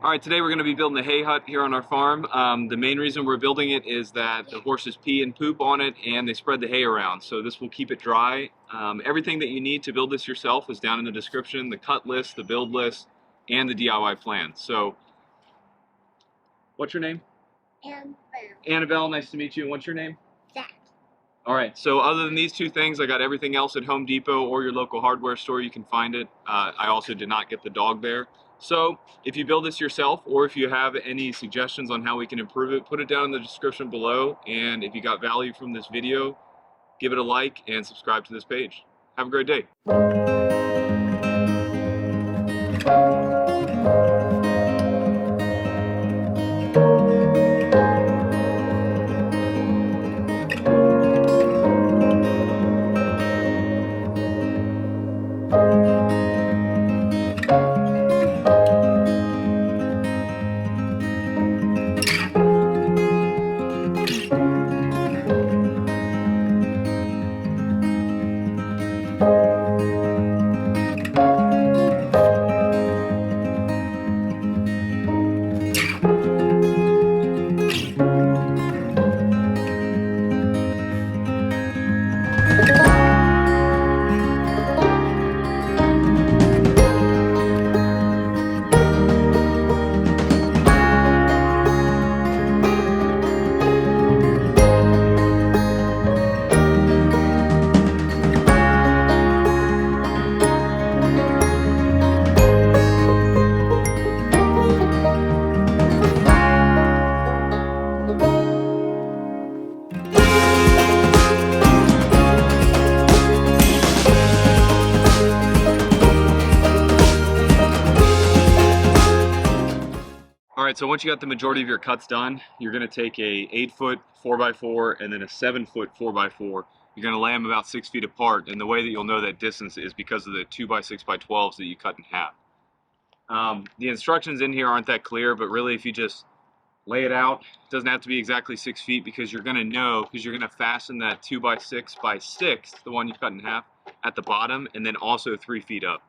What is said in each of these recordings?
All right, today we're going to be building a hay hut here on our farm. The main reason we're building it is that the horses pee and poop on it and they spread the hay around. So this will keep it dry. Everything that you need to build this yourself is down in the description, the cut list, the build list, and the DIY plan. So what's your name? Annabelle. Annabelle, nice to meet you. And what's your name? Zach. All right, so other than these two things, I got everything else at Home Depot or your local hardware store. You can find it. I also did not get the dog there. So if you build this yourself, or if you have any suggestions on how we can improve it, put it down in the description below. And if you got value from this video, give it a like and subscribe to this page. Have a great day. All right, so once you got the majority of your cuts done, you're going to take a 8-foot 4x4 and then a 7-foot 4x4. You're going to lay them about 6 feet apart, and the way that you'll know that distance is because of the 2x6x12s that you cut in half. The instructions in here aren't that clear, but really if you just lay it out, it doesn't have to be exactly 6 feet, because you're going to know, because you're going to fasten that 2x6x6, the one you cut in half, at the bottom, and then also 3 feet up.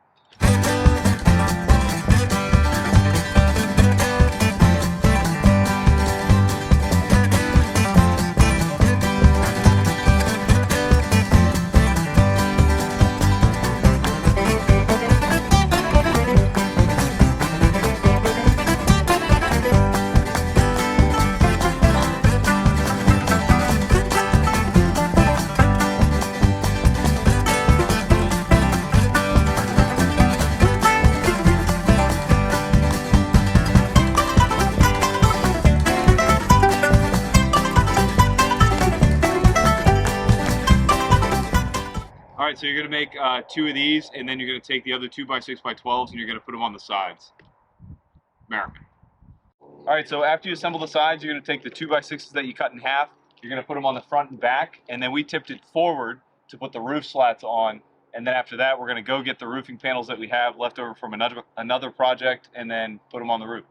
All right, so you're gonna make 2 of these, and then you're gonna take the other 2x6x12s and you're gonna put them on the sides. American. All right, so after you assemble the sides, you're gonna take the 2x6s that you cut in half, you're gonna put them on the front and back, and then we tipped it forward to put the roof slats on, and then after that, we're gonna go get the roofing panels that we have left over from another project, and then put them on the roof.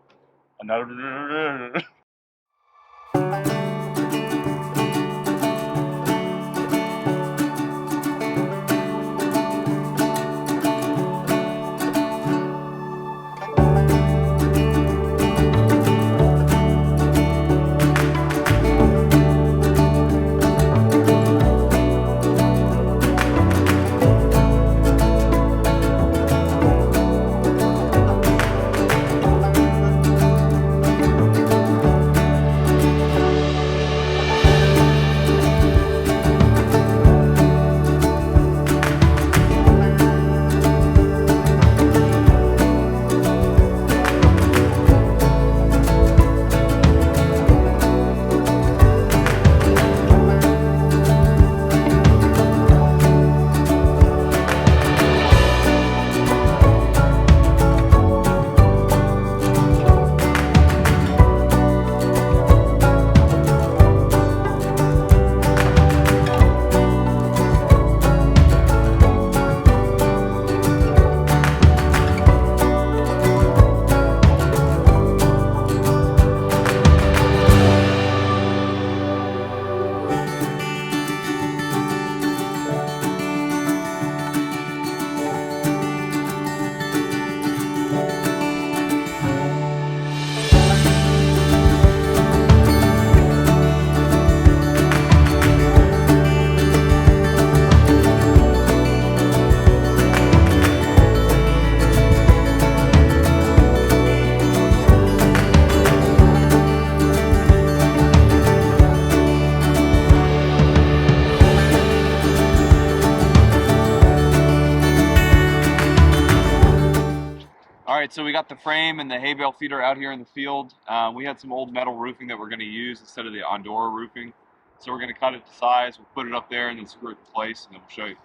Alright, so we got the frame and the hay bale feeder out here in the field. We had some old metal roofing that we're going to use instead of the ondura roofing. So we're going to cut it to size, we'll put it up there and then screw it in place, and then we'll show you.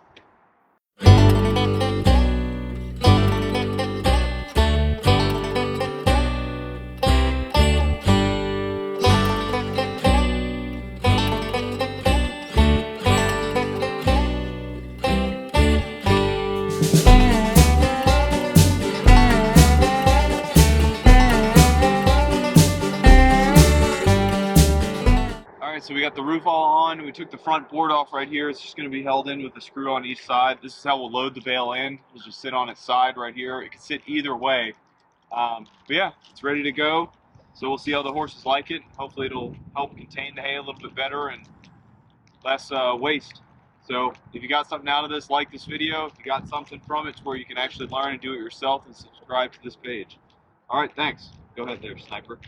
Alright, so we got the roof all on. We took the front board off right here. It's just going to be held in with a screw on each side. This is how we'll load the bale in. It'll just sit on its side right here. It can sit either way. But yeah, it's ready to go. So we'll see how the horses like it. Hopefully it'll help contain the hay a little bit better and less waste. So if you got something out of this, like this video. If you got something from it to where you can actually learn and do it yourself, and subscribe to this page. Alright, thanks. Go ahead there, Sniper.